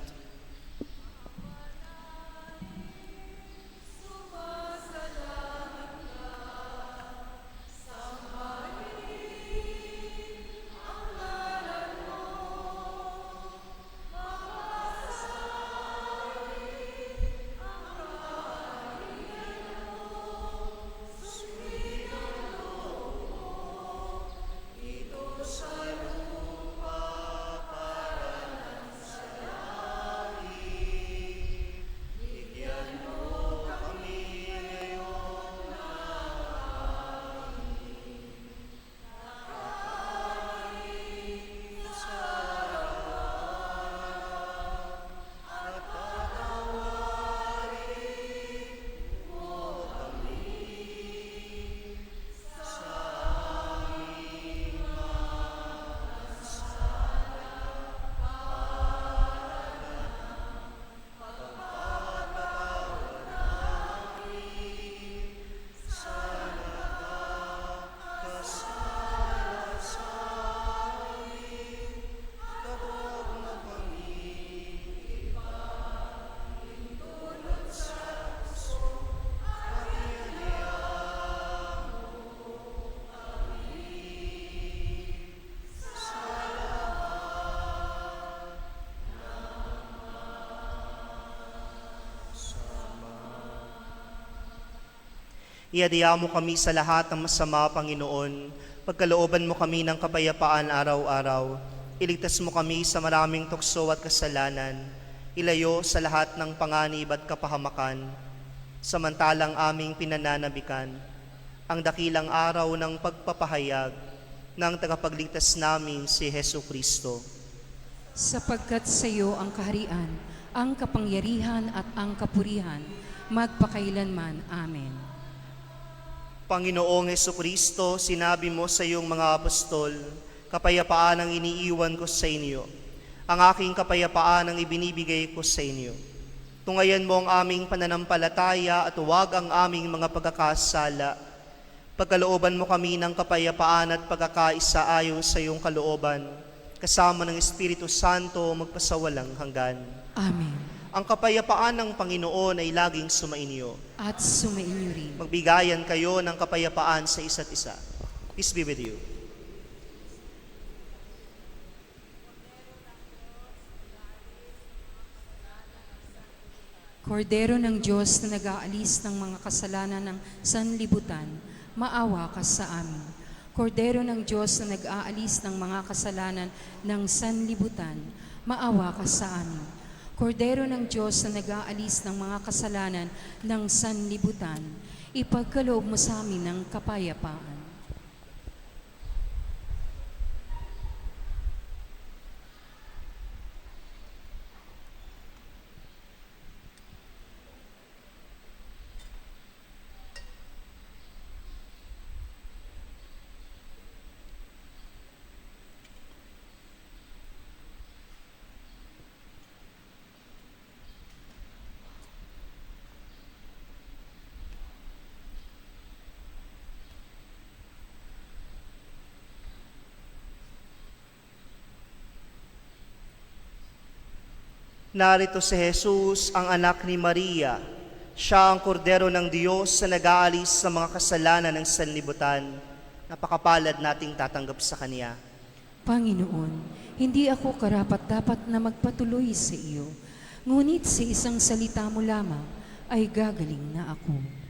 Iadya mo kami sa lahat ng masama, Panginoon. Pagkalooban mo kami ng kapayapaan araw-araw. Iligtas mo kami sa maraming tukso at kasalanan. ilayo sa lahat ng panganib at kapahamakan, samantalang aming pinananabikan ang dakilang araw ng pagpapahayag ng tagapagligtas namin si Hesu Kristo. Sapagkat sa iyo ang kaharian, ang kapangyarihan at ang kapurihan, magpakailanman. Amen. Panginoong Hesu Kristo, sinabi mo sa iyong mga apostol, kapayapaan ang iniiwan ko sa inyo. Ang aking kapayapaan ang ibinibigay ko sa inyo. Tungayan mo ang aming pananampalataya at huwag ang aming mga pagkakasala. Pagkalooban mo kami ng kapayapaan at pagkakaisa ayon sa iyong kalooban, kasama ng Espiritu Santo magpasawalang hanggan. Amen. Ang kapayapaan ng Panginoon ay laging sumainyo. At sumainyo rin. Magbigayan kayo ng kapayapaan sa isa't isa. Peace be with you. Kordero ng Diyos na nag-aalis ng mga kasalanan ng sanlibutan, maawa ka sa amin. Kordero ng Diyos na nag-aalis ng mga kasalanan ng sanlibutan, maawa ka sa amin. Kordero ng Diyos na nag-aalis ng mga kasalanan ng sanlibutan, ipagkaloob mo sa amin ng kapayapaan. Narito si Jesus, ang anak ni Maria. Siya ang kordero ng Diyos na nag-aalis sa mga kasalanan ng sanlibutan. Napakapalad nating tatanggap sa Kanya. Panginoon, hindi ako karapat-dapat na magpatuloy sa iyo, ngunit sa isang salita mo lamang ay gagaling na ako.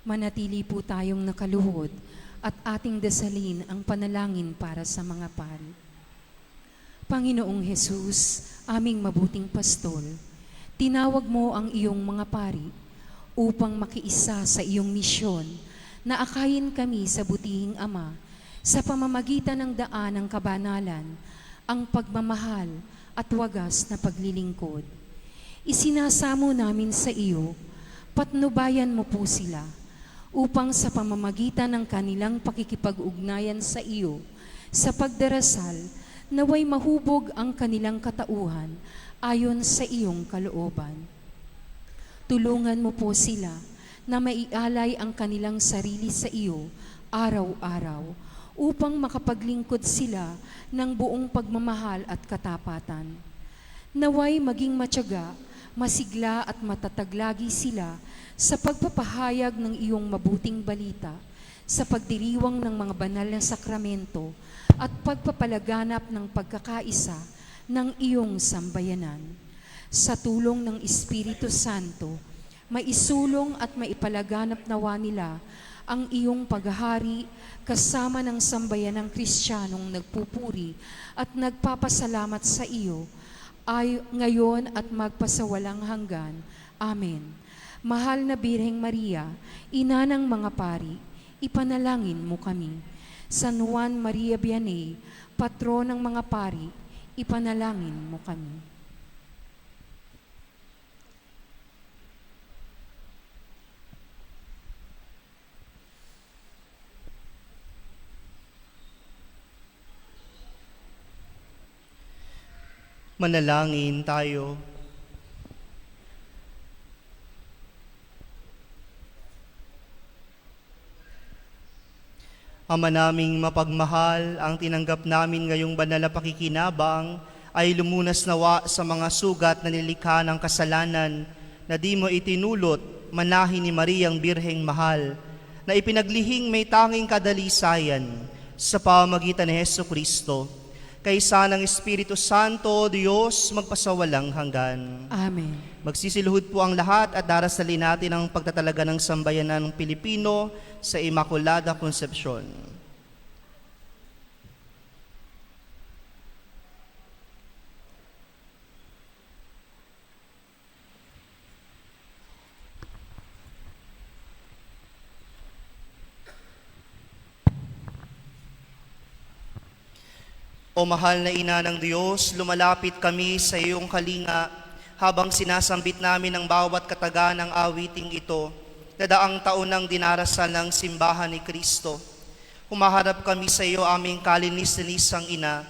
Manatili po tayong nakaluhod at ating dasalin ang panalangin para sa mga pari. Panginoong Hesus, aming mabuting pastol, tinawag mo ang iyong mga pari upang makiisa sa iyong misyon na akayin kami sa butihing Ama sa pamamagitan ng daan ng kabanalan, ang pagmamahal at wagas na paglilingkod. Isinasamo namin sa iyo, patnubayan mo po sila upang sa pamamagitan ng kanilang pakikipag-ugnayan sa iyo, sa pagdarasal, naway mahubog ang kanilang katauhan ayon sa iyong kalooban. Tulungan mo po sila na maialay ang kanilang sarili sa iyo araw-araw upang makapaglingkod sila ng buong pagmamahal at katapatan. Naway maging matyaga, masigla at matataglagi sila sa pagpapahayag ng iyong mabuting balita, sa pagdiriwang ng mga banal na sakramento at pagpapalaganap ng pagkakaisa ng iyong sambayanan. Sa tulong ng Espiritu Santo, maisulong at maipalaganap nawa nila ang iyong paghahari kasama ng sambayanang Kristiyanong nagpupuri at nagpapasalamat sa iyo ay ngayon at magpasawalang hanggan. Amen. Mahal na Birheng Maria, ina ng mga pari, ipanalangin mo kami. San Juan Maria Vianney, patron ng mga pari, ipanalangin mo kami. Manalangin tayo. Ama naming mapagmahal, ang tinanggap namin ngayong banal na pakikinabang ay lumunas nawa sa mga sugat na nilikha ng kasalanan na di mo itinulot, manahin ni Mariang Birheng Mahal, na ipinaglihing may tanging kadalisayan sa pamamagitan ni Hesukristo. Kaysa ng Espiritu Santo, Diyos, magpasawalang hanggan. Amen. Magsisiluhod po ang lahat at darasalin natin ang pagtatalaga ng sambayanan ng Pilipino sa Immaculada Concepcion. O mahal na Ina ng Diyos, lumalapit kami sa iyong kalinga habang sinasambit namin ang bawat kataga ng awiting ito na daang taon ng dinarasal ng simbahan ni Kristo. Humaharap kami sa iyo, aming kalinis-linisang Ina,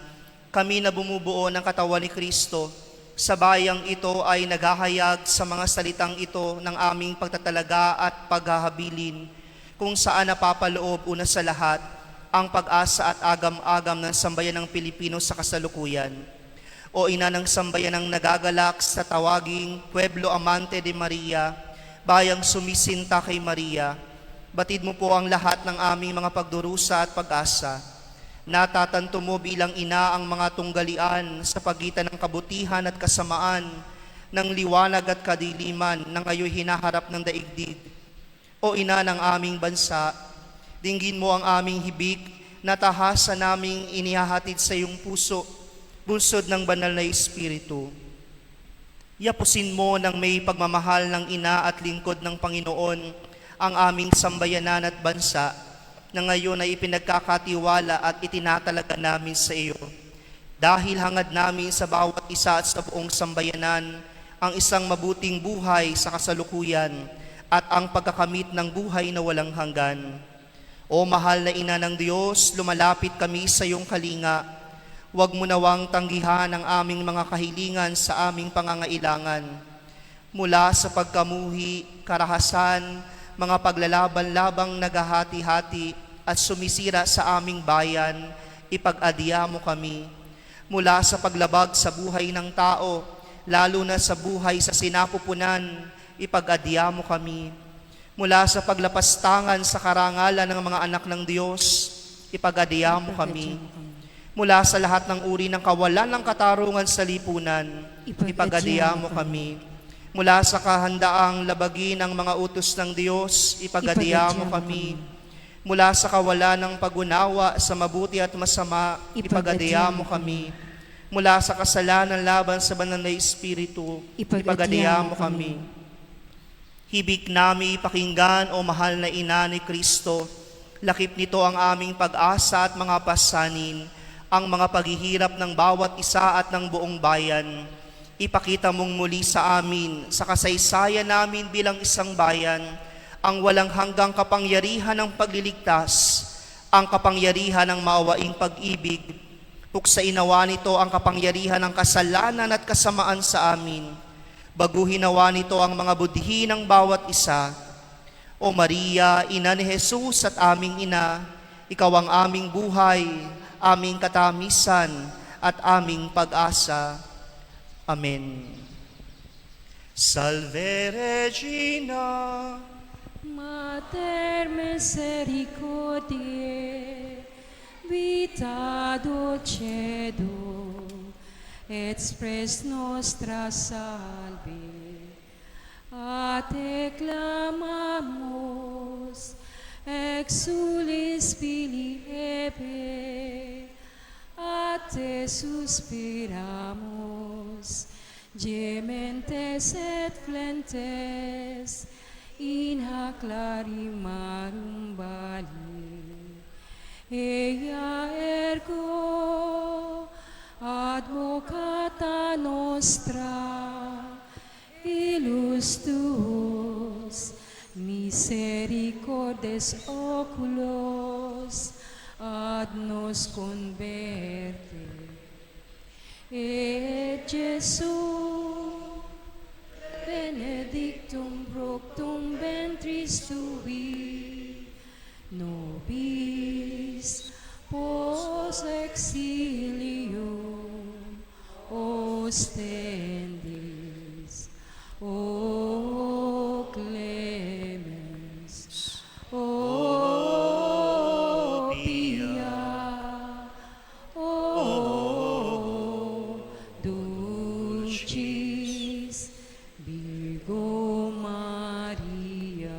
kami na bumubuo ng katawan ni Kristo. Sa bayang ito ay naghahayag sa mga salitang ito ng aming pagtatalaga at paghahabilin, kung saan napapaloob una sa lahat ang pag-asa at agam-agam ng sambayan ng Pilipino sa kasalukuyan. O Ina ng sambayanang nagagalak sa tawaging Pueblo Amante de Maria, bayang sumisinta kay Maria, batid mo po ang lahat ng aming mga pagdurusa at pag-asa. Natatanto mo bilang Ina ang mga tunggalian sa pagitan ng kabutihan at kasamaan, ng liwanag at kadiliman na ngayon hinaharap ng daigdig. O Ina ng aming bansa, dinggin mo ang aming hibik na tahasa naming inihahatid sa iyong puso, bunsod ng banal na Espiritu. Yapusin mo ng may pagmamahal ng Ina at lingkod ng Panginoon ang aming sambayanan at bansa na ngayon ay ipinagkakatiwala at itinatalaga namin sa iyo. Dahil hangad namin sa bawat isa at sa buong sambayanan ang isang mabuting buhay sa kasalukuyan at ang pagkakamit ng buhay na walang hanggan. O mahal na Ina ng Diyos, lumalapit kami sa iyong kalinga. Huwag mo nawang tanggihan ang aming mga kahilingan sa aming pangangailangan. Mula sa pagkamuhi, karahasan, mga paglalaban-labang naghahati-hati at sumisira sa aming bayan, ipag-adya mo kami. Mula sa paglabag sa buhay ng tao, lalo na sa buhay sa sinapupunan, ipag-adya mo kami. Mula sa paglapastangan sa karangalan ng mga anak ng Diyos, ipag-adya mo kami. Mula sa lahat ng uri ng kawalan ng katarungan sa lipunan, ipag-adya mo kami. Mula sa kahandaang labagin ng mga utos ng Diyos, ipagadya mo kami. Mula sa kawalan ng pag-unawa sa mabuti at masama, ipagadya mo kami. Mula sa kasalanan laban sa banal na Espiritu, ipagadya mo kami. Hibik nami pakinggan, o mahal na ina ni Kristo, lakip nito ang aming pag-asa at mga pasanin, ang mga paghihirap ng bawat isa at ng buong bayan. Ipakita mong muli sa amin, sa kasaysayan namin bilang isang bayan, ang walang hanggang kapangyarihan ng pagliligtas, ang kapangyarihan ng maawaing pag-ibig. Puksain nawa nito ang kapangyarihan ng kasalanan at kasamaan sa amin. Baguhin nawa nito ang mga budhi ng bawat isa. O Maria, Ina ni Jesus at aming ina, ikaw ang aming buhay, aming katamisan, at aming pag-asa. Amen. Salve Regina, Mater misericordiae, vita dulcedo, et spes nostra salve. A te clamamos, exulis Filii Ebe, a te suspiramos, gementes et flentes, in hac lacrimarum vali. Ea ergo advocata nostra, ilus tuos, misericordes oculos, ad nos converte. Et Jesum, benedictum fructum ventris tui, nobis pos exilium ostendis. O clemens, o pia, o dulcis Virgo Maria.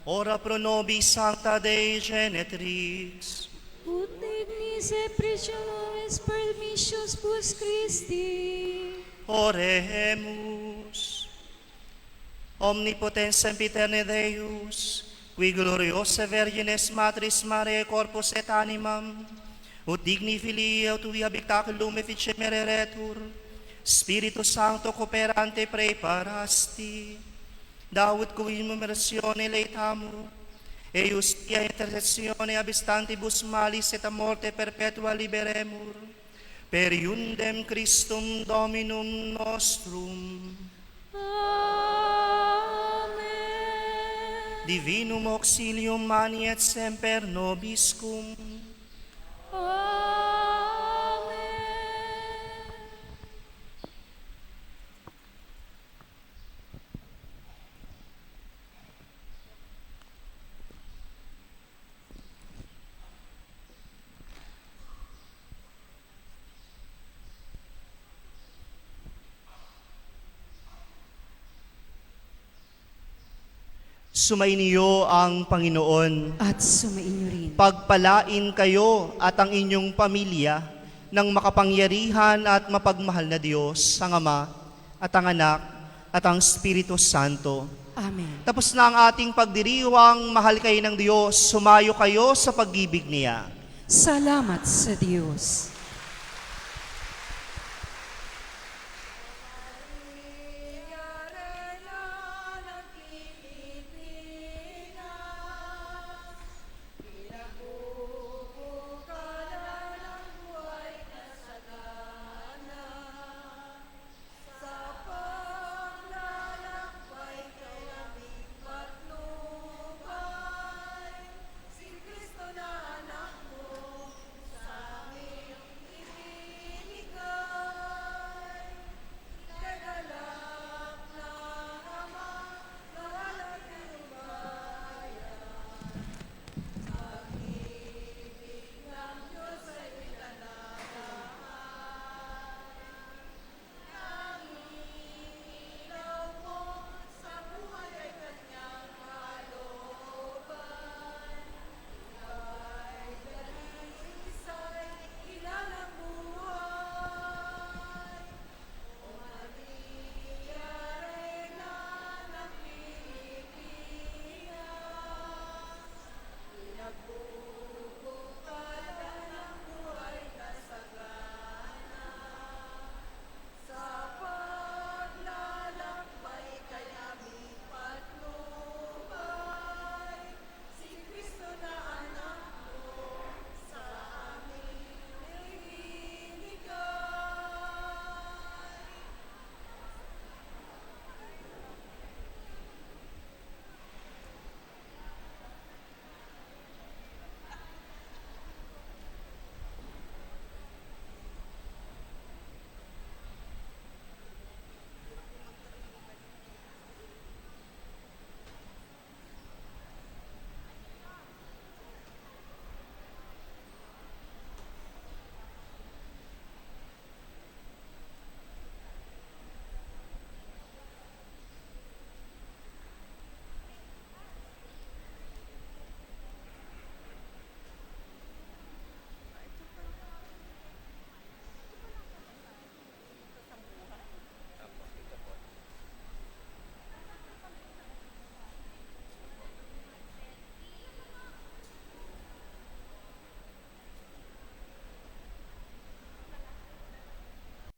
ora pro nobis Sancta Dei Genetrix, Ut dignis et precious permissions vos Christi. oremus. Omnipotens sempiterne Deus, qui gloriosa Virgines Matris Mariae corpus et animam, ut digni filii tui habitaculum efficiem mereretur, Spiritus Sancto cooperante preparasti, Daud cui numeratione leitamu, eius pia intercessione abstantibus malis et a morte perpetua liberemur, per iundem Christum Dominum nostrum. Amen. Divinum auxilium mani et semper nobiscum. Amen. Sumainyo ang Panginoon. At sumainyo rin. Pagpalain kayo at ang inyong pamilya ng makapangyarihan at mapagmahal na Diyos, ang Ama at ang Anak at ang Espiritu Santo. Amen. Tapos na ang ating pagdiriwang, mahal kayo ng Diyos, sumayo kayo sa pag-ibig niya. Salamat sa Diyos.